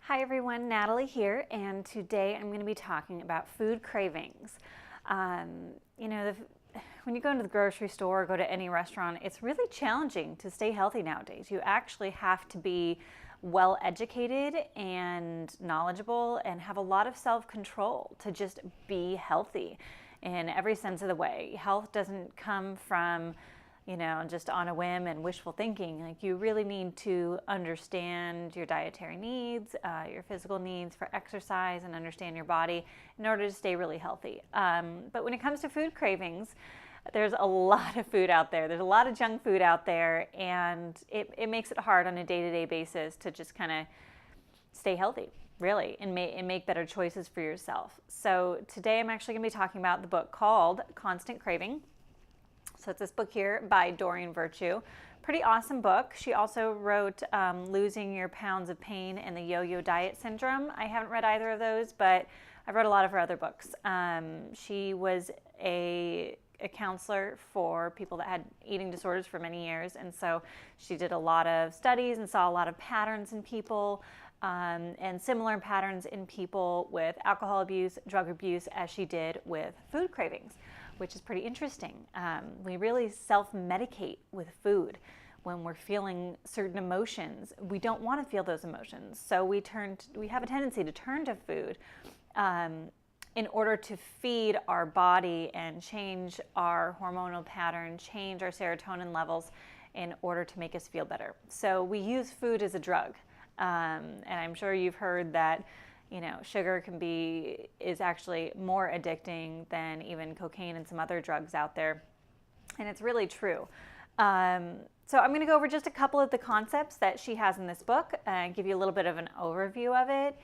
Hi everyone, Natalie here, and today I'm going to be talking about food cravings. When you go into the grocery store or go to any restaurant, it's really challenging to stay healthy nowadays. You actually have to be well educated and knowledgeable and have a lot of self-control to just be healthy in every sense of the way. Health doesn't come from just on a whim and wishful thinking. Like, you really need to understand your dietary needs, your physical needs for exercise, and understand your body in order to stay really healthy. But when it comes to food cravings, there's a lot of food out there. There's a lot of junk food out there, and it makes it hard on a day-to-day basis to just kind of stay healthy, really, and make better choices for yourself. So today I'm actually going to be talking about the book called Constant Craving. So it's this book here by Doreen Virtue. Pretty awesome book. She also wrote Losing Your Pounds of Pain and the Yo-Yo Diet Syndrome. I haven't read either of those, but I've read a lot of her other books. She was a counselor for people that had eating disorders for many years, and so she did a lot of studies and saw a lot of patterns in people, and similar patterns in people with alcohol abuse, drug abuse, as she did with food cravings, which is pretty interesting. We really self-medicate with food when we're feeling certain emotions. We don't want to feel those emotions, so we have a tendency to turn to food in order to feed our body and change our hormonal pattern, change our serotonin levels in order to make us feel better. So we use food as a drug, and I'm sure you've heard that sugar is actually more addicting than even cocaine and some other drugs out there. And it's really true. So I'm going to go over just a couple of the concepts that she has in this book and give you a little bit of an overview of it,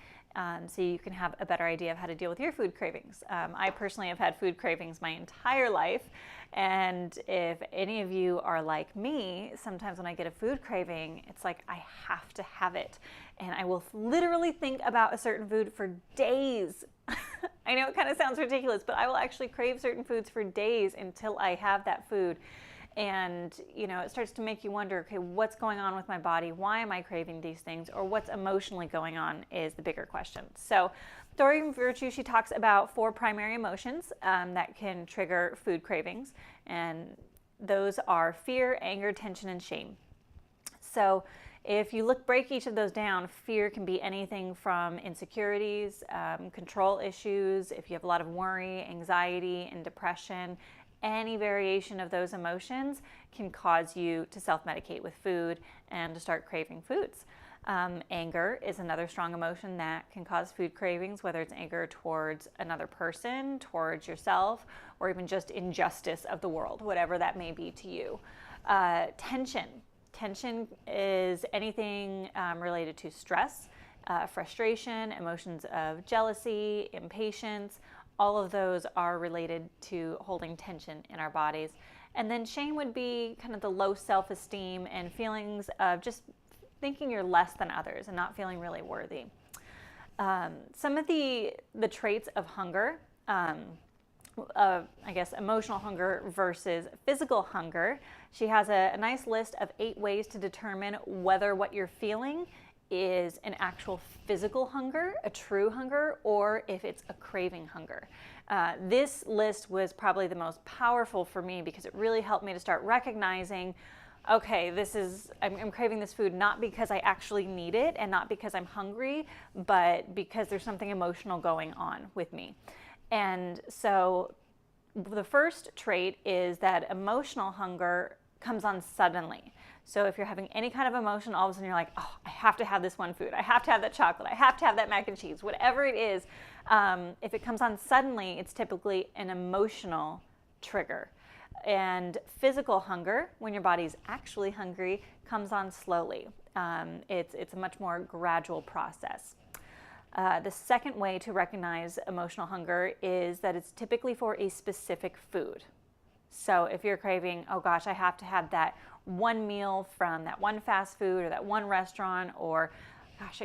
so you can have a better idea of how to deal with your food cravings. I personally have had food cravings my entire life. And if any of you are like me, sometimes when I get a food craving, it's like I have to have it. And I will literally think about a certain food for days. I know it kind of sounds ridiculous, but I will actually crave certain foods for days until I have that food. And, it starts to make you wonder, okay, what's going on with my body? Why am I craving these things? Or what's emotionally going on is the bigger question. So Doreen Virtue, she talks about 4 primary emotions that can trigger food cravings. And those are fear, anger, tension, and shame. So if you break each of those down, fear can be anything from insecurities, control issues, if you have a lot of worry, anxiety, and depression. Any variation of those emotions can cause you to self-medicate with food and to start craving foods. Anger is another strong emotion that can cause food cravings, whether it's anger towards another person, towards yourself, or even just injustice of the world, whatever that may be to you. Tension. Tension is anything related to stress, frustration, emotions of jealousy, impatience. All of those are related to holding tension in our bodies. And then shame would be kind of the low self-esteem and feelings of just thinking you're less than others and not feeling really worthy. Some of the traits of hunger, emotional hunger versus physical hunger. She has a nice list of 8 ways to determine whether what you're feeling is an actual physical hunger, a true hunger, or if it's a craving hunger. This list was probably the most powerful for me because it really helped me to start recognizing, okay, I'm craving this food not because I actually need it and not because I'm hungry, but because there's something emotional going on with me. And so the first trait is that emotional hunger comes on suddenly. So if you're having any kind of emotion, all of a sudden you're like, oh, I have to have this one food. I have to have that chocolate. I have to have that mac and cheese. Whatever it is, if it comes on suddenly, it's typically an emotional trigger. And physical hunger, when your body's actually hungry, comes on slowly. It's a much more gradual process. The second way to recognize emotional hunger is that it's typically for a specific food. So if you're craving, oh gosh, I have to have that one meal from that one fast food or that one restaurant, or gosh,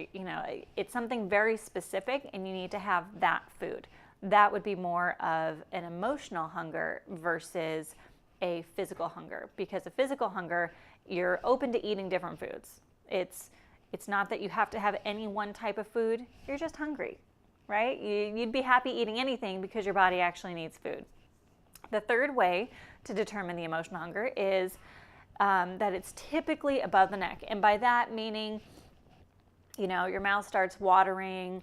it's something very specific and you need to have that food. That would be more of an emotional hunger versus a physical hunger, because a physical hunger, you're open to eating different foods. It's It's not that you have to have any one type of food. You're just hungry, right? You'd be happy eating anything because your body actually needs food. The third way to determine the emotional hunger is that it's typically above the neck. And by that meaning, your mouth starts watering,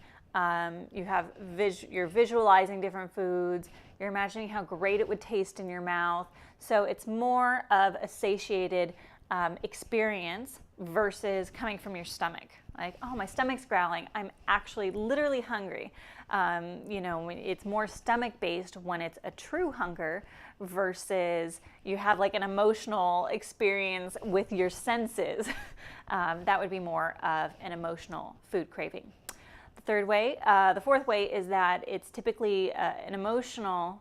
you're visualizing different foods, you're imagining how great it would taste in your mouth. So it's more of a satiated experience versus coming from your stomach. Like, oh, my stomach's growling. I'm actually literally hungry. It's more stomach-based when it's a true hunger versus you have like an emotional experience with your senses. That would be more of an emotional food craving. The fourth way is that it's typically an emotional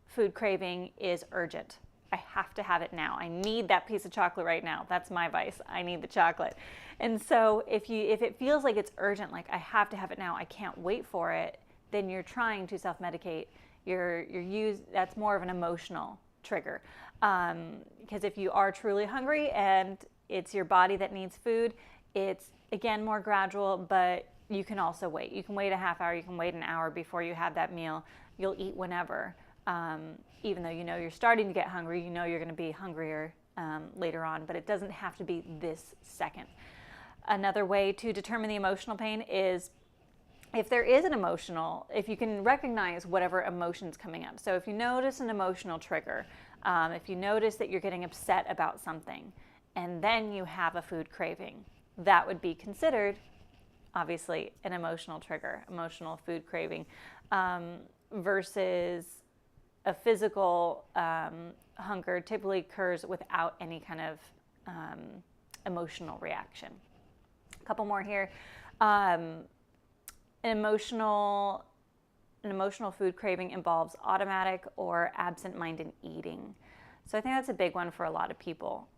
food craving is urgent. I have to have it now. I need that piece of chocolate right now. That's my vice. I need the chocolate. And so if it feels like it's urgent, like I have to have it now, I can't wait for it, then you're trying to self-medicate. That's more of an emotional trigger. Because if you are truly hungry and it's your body that needs food, it's again more gradual, but you can also wait. You can wait a half hour, you can wait an hour before you have that meal. You'll eat whenever. Even though you're starting to get hungry, you're going to be hungrier later on, but it doesn't have to be this second. Another way to determine the emotional pain is if you can recognize whatever emotion's coming up. So if you notice an emotional trigger, if you notice that you're getting upset about something, and then you have a food craving, that would be considered, obviously, an emotional trigger, emotional food craving, versus a physical hunger typically occurs without any kind of emotional reaction. A couple more here. An emotional food craving involves automatic or absent-minded eating. So I think that's a big one for a lot of people.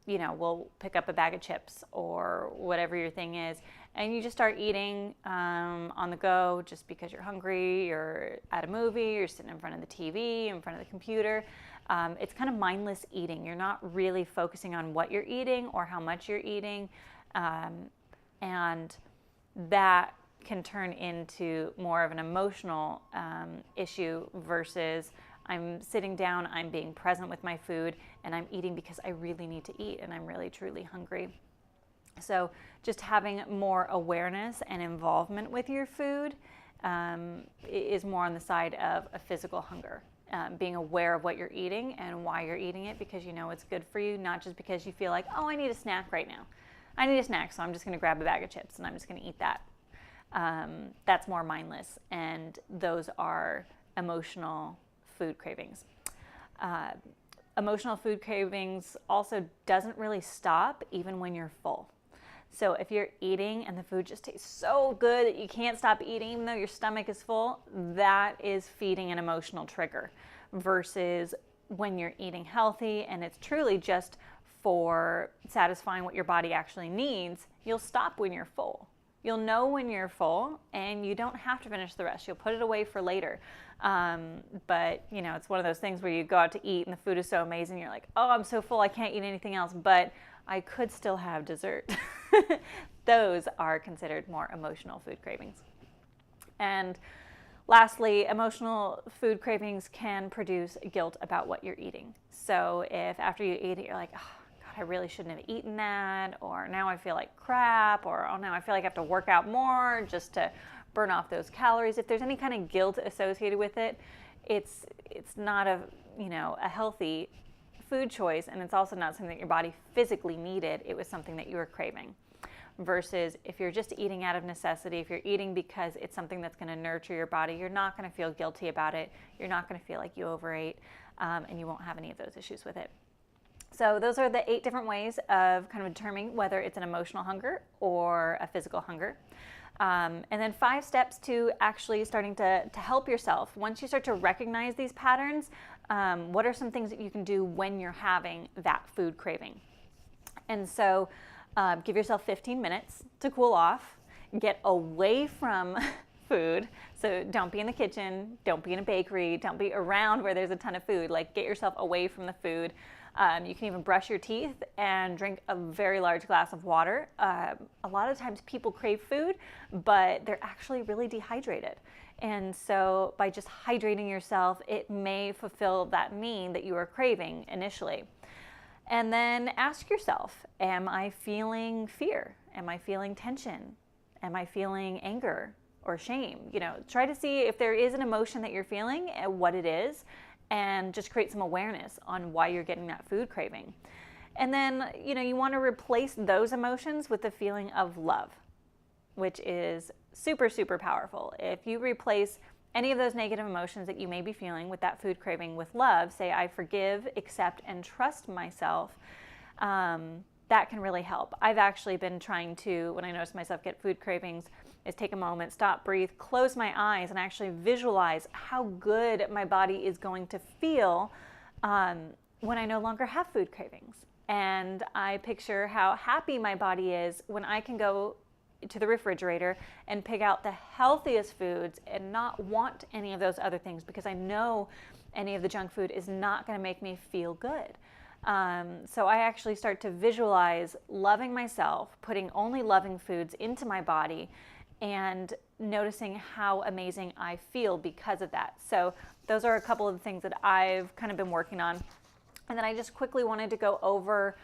We'll pick up a bag of chips or whatever your thing is, and you just start eating on the go just because you're hungry, you're at a movie, you're sitting in front of the TV, in front of the computer. It's kind of mindless eating. You're not really focusing on what you're eating or how much you're eating, and that can turn into more of an emotional issue versus I'm sitting down, I'm being present with my food, and I'm eating because I really need to eat and I'm really truly hungry. So just having more awareness and involvement with your food is more on the side of a physical hunger. Being aware of what you're eating and why you're eating it because you know it's good for you, not just because you feel like, oh, I need a snack right now. I need a snack, so I'm just going to grab a bag of chips and I'm just going to eat that. That's more mindless, and those are emotional food cravings. Emotional food cravings also doesn't really stop even when you're full. So if you're eating and the food just tastes so good that you can't stop eating even though your stomach is full, that is feeding an emotional trigger versus when you're eating healthy and it's truly just for satisfying what your body actually needs, you'll stop when you're full. You'll know when you're full and you don't have to finish the rest. You'll put it away for later. But it's one of those things where you go out to eat and the food is so amazing. You're like, oh, I'm so full. I can't eat anything else, but I could still have dessert. Those are considered more emotional food cravings. And lastly, emotional food cravings can produce guilt about what you're eating. So if after you eat it, you're like, oh, God, I really shouldn't have eaten that, or now I feel like crap, or oh, now I feel like I have to work out more just to burn off those calories. If there's any kind of guilt associated with it, it's not a healthy food choice, and it's also not something that your body physically needed. It was something that you were craving. Versus if you're just eating out of necessity, if you're eating because it's something that's going to nurture your body, you're not going to feel guilty about it. You're not going to feel like you overate, and you won't have any of those issues with it. So those are the 8 different ways of kind of determining whether it's an emotional hunger or a physical hunger. And then 5 steps to actually starting to help yourself. Once you start to recognize these patterns, what are some things that you can do when you're having that food craving? And so give yourself 15 minutes to cool off, get away from food. So don't be in the kitchen, don't be in a bakery, don't be around where there's a ton of food. Like, get yourself away from the food. You can even brush your teeth and drink a very large glass of water. A lot of times people crave food, but they're actually really dehydrated. And so by just hydrating yourself, it may fulfill that need that you are craving initially. And then ask yourself, am I feeling fear? Am I feeling tension? Am I feeling anger or shame? You know, try to see if there is an emotion that you're feeling and what it is, and just create some awareness on why you're getting that food craving. And then, you know, you want to replace those emotions with the feeling of love, which is super, super powerful. If you replace any of those negative emotions that you may be feeling with that food craving with love, say, I forgive, accept, and trust myself, that can really help. I've actually been trying to, when I notice myself get food cravings, is take a moment, stop, breathe, close my eyes, and actually visualize how good my body is going to feel when I no longer have food cravings. And I picture how happy my body is when I can go to the refrigerator and pick out the healthiest foods and not want any of those other things, because I know any of the junk food is not going to make me feel good. So I actually start to visualize loving myself, putting only loving foods into my body, and noticing how amazing I feel because of that. So those are a couple of the things that I've kind of been working on. And then I just quickly wanted to go over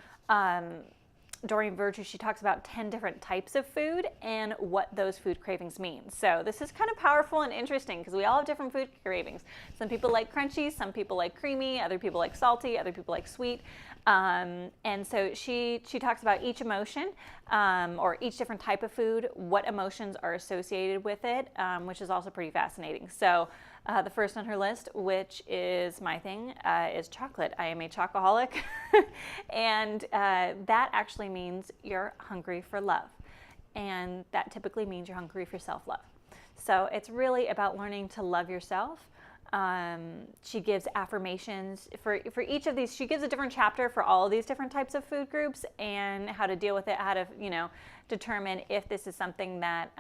Doreen Virtue. She talks about 10 different types of food and what those food cravings mean. So this is kind of powerful and interesting because we all have different food cravings. Some people like crunchy, some people like creamy, other people like salty, other people like sweet. And so she talks about each emotion or each different type of food, what emotions are associated with it, which is also pretty fascinating. So the first on her list, which is my thing, is chocolate. I am a chocoholic. And that actually means you're hungry for love. And that typically means you're hungry for self-love. So it's really about learning to love yourself. She gives affirmations for each of these. She gives a different chapter for all of these different types of food groups and how to deal with it, how to, determine if this is something that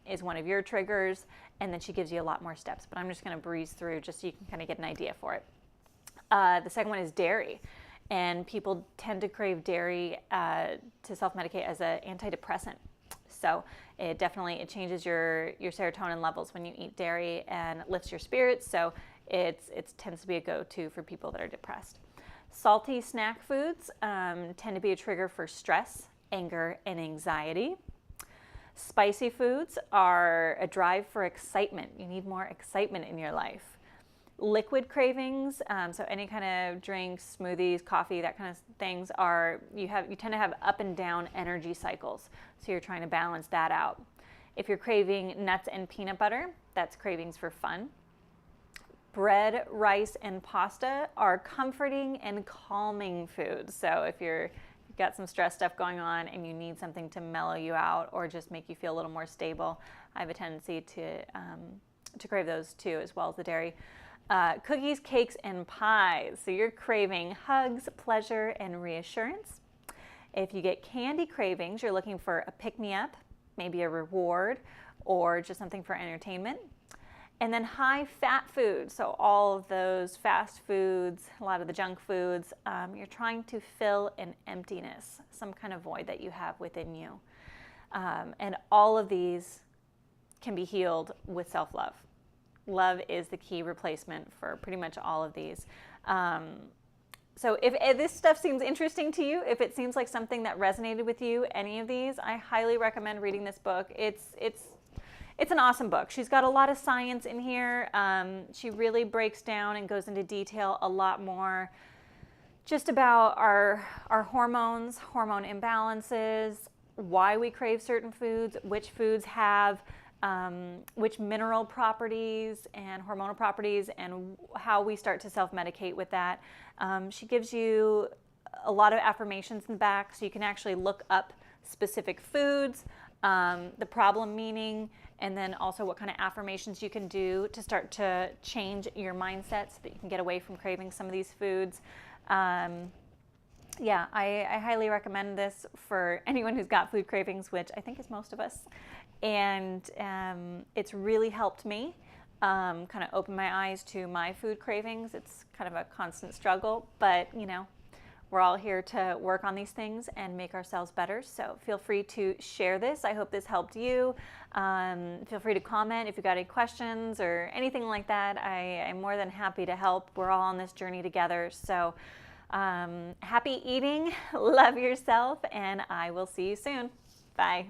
is one of your triggers. And then she gives you a lot more steps, but I'm just going to breeze through just so you can kind of get an idea for it. The second one is dairy. And people tend to crave dairy to self-medicate as an antidepressant. So it changes your serotonin levels when you eat dairy, and it lifts your spirits. So it tends to be a go-to for people that are depressed. Salty snack foods tend to be a trigger for stress, anger, and anxiety. Spicy foods are a drive for excitement. You need more excitement in your life. Liquid cravings, so any kind of drinks, smoothies, coffee, that kind of things you tend to have up and down energy cycles. So you're trying to balance that out. If you're craving nuts and peanut butter, that's cravings for fun. Bread, rice, and pasta are comforting and calming foods. So if you've got some stress stuff going on and you need something to mellow you out or just make you feel a little more stable, I have a tendency to crave those too, as well as the dairy. Cookies, cakes, and pies. So you're craving hugs, pleasure, and reassurance. If you get candy cravings, you're looking for a pick-me-up, maybe a reward, or just something for entertainment. And then high-fat foods, so all of those fast foods, a lot of the junk foods, you're trying to fill an emptiness, some kind of void that you have within you. And all of these can be healed with self-love. Love is the key replacement for pretty much all of these. So if this stuff seems interesting to you, if it seems like something that resonated with you, any of these, I highly recommend reading this book. It's an awesome book. She's got a lot of science in here. She really breaks down and goes into detail a lot more just about our hormones, hormone imbalances, why we crave certain foods, which foods have which mineral properties and hormonal properties, and how we start to self-medicate with that. She gives you a lot of affirmations in the back, so you can actually look up specific foods, the problem meaning, and then also what kind of affirmations you can do to start to change your mindset so that you can get away from craving some of these foods. Yeah, I highly recommend this for anyone who's got food cravings, which I think is most of us. And it's really helped me kind of open my eyes to my food cravings. It's kind of a constant struggle, but we're all here to work on these things and make ourselves better. So feel free to share this. I hope this helped you. Feel free to comment if you've got any questions or anything like that. I'm more than happy to help. We're all on this journey together. So happy eating, love yourself, and I will see you soon. Bye.